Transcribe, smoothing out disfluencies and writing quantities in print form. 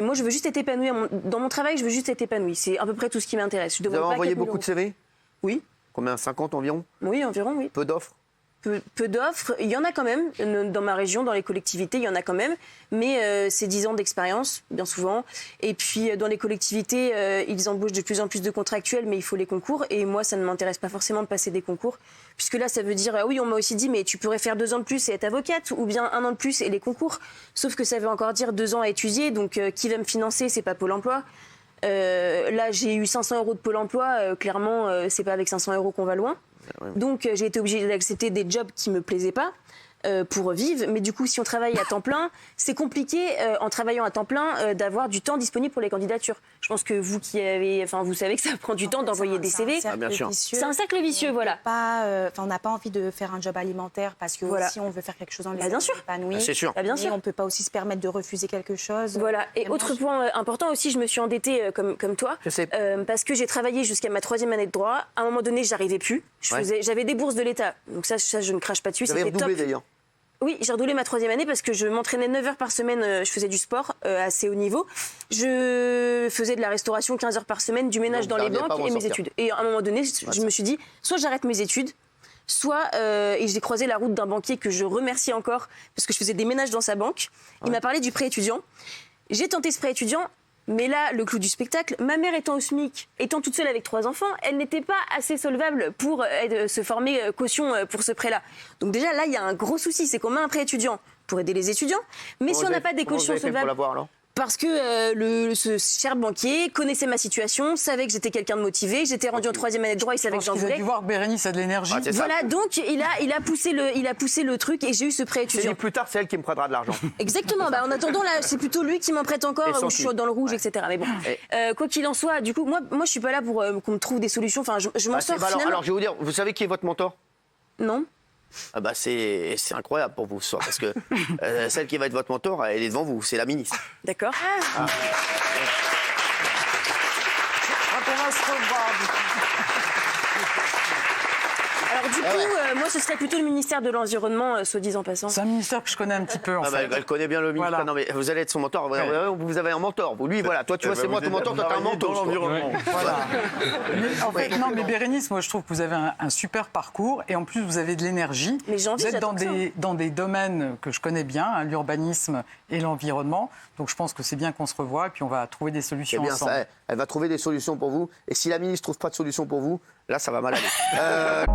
Moi, je veux juste être épanouie. Dans mon travail, je veux juste être épanouie. C'est à peu près tout ce qui m'intéresse. Vous avez envoyé beaucoup de CV? Oui. Combien? 50 environ? Oui, environ, oui. Peu d'offres? Peu d'offres. Il y en a quand même. Dans ma région, dans les collectivités, il y en a quand même. Mais c'est 10 ans d'expérience, bien souvent. Et puis, dans les collectivités, ils embauchent de plus en plus de contractuels, mais il faut les concours. Et moi, ça ne m'intéresse pas forcément de passer des concours. Puisque là, ça veut dire, oui, on m'a aussi dit, mais tu pourrais faire 2 ans de plus et être avocate, ou bien 1 an de plus et les concours. Sauf que ça veut encore dire 2 ans à étudier. Donc, qui va me financer? C'est pas Pôle emploi. Là, j'ai eu 500 € de Pôle emploi. Clairement, c'est pas avec 500 € qu'on va loin. Donc, j'ai été obligée d'accepter des jobs qui me plaisaient pas pour vivre. Mais du coup, si on travaille à temps plein, c'est compliqué en travaillant à temps plein d'avoir du temps disponible pour les candidatures. Je pense que vous vous savez que ça prend du temps d'envoyer des CV. C'est un cercle vicieux, voilà. On n'a pas envie de faire un job alimentaire parce que si on veut faire quelque chose dans les épanouis, c'est sûr. Bien sûr. On peut pas aussi se permettre de refuser quelque chose. Voilà. Et autre point important aussi, je me suis endettée comme toi, parce que j'ai travaillé jusqu'à ma 3e année de droit. À un moment donné, j'arrivais plus. J'avais des bourses de l'État, donc ça, je ne crache pas dessus. Vous avez redoublé d'ailleurs? Oui, j'ai redoublé ma 3e année parce que je m'entraînais 9 heures par semaine, je faisais du sport assez haut niveau. Je faisais de la restauration 15 heures par semaine, du ménage dans les banques et mes études. Et à un moment donné, je me suis dit, soit j'arrête mes études, soit, et j'ai croisé la route d'un banquier que je remercie encore parce que je faisais des ménages dans sa banque. Il m'a parlé du prêt étudiant. J'ai tenté ce prêt étudiant. Mais là, le clou du spectacle, ma mère étant au SMIC, étant toute seule avec 3 enfants, elle n'était pas assez solvable pour se former caution pour ce prêt-là. Donc déjà, là, il y a un gros souci, c'est qu'on met un prêt étudiant pour aider les étudiants. Mais si on n'a pas des cautions solvables... Parce que ce cher banquier connaissait ma situation, savait que j'étais quelqu'un de motivé, j'étais rendue en 3e année de droit, il savait que j'en voulais. Il a dû voir que Bérénice a de l'énergie. Voilà, donc il a poussé le truc et j'ai eu ce prêt étudiant. Plus tard, c'est elle qui me prêtera de l'argent. Exactement. En attendant, là, c'est plutôt lui qui m'en prête encore, où je suis dans le rouge, etc. Mais bon, quoi qu'il en soit, du coup, moi, je suis pas là pour qu'on me trouve des solutions. Enfin, je m'en sors finalement. Alors, je vais vous dire, vous savez qui est votre mentor? Non. Ah bah c'est incroyable pour vous ce soir, parce que celle qui va être votre mentor, elle est devant vous, c'est la ministre. D'accord. On va se revoir. Alors du coup, moi, ce serait plutôt le ministère de l'Environnement, soit dit en passant. C'est un ministère que je connais un petit peu, en fait. Elle connaît bien le ministère. Voilà. Non, mais vous allez être son mentor. Vous avez un mentor. Lui, voilà. Toi, tu vois, c'est moi ton mentor. Toi, t'as un mentor. L'environnement. Voilà. Mais, en fait, non, mais Bérénice, moi, je trouve que vous avez un super parcours et en plus, vous avez de l'énergie. Vous êtes dans des domaines que je connais bien, l'urbanisme et l'environnement. Donc, je pense que c'est bien qu'on se revoie et puis on va trouver des solutions ensemble. Ça, elle va trouver des solutions pour vous. Et si la ministre trouve pas de solution pour vous, là, ça va mal aller.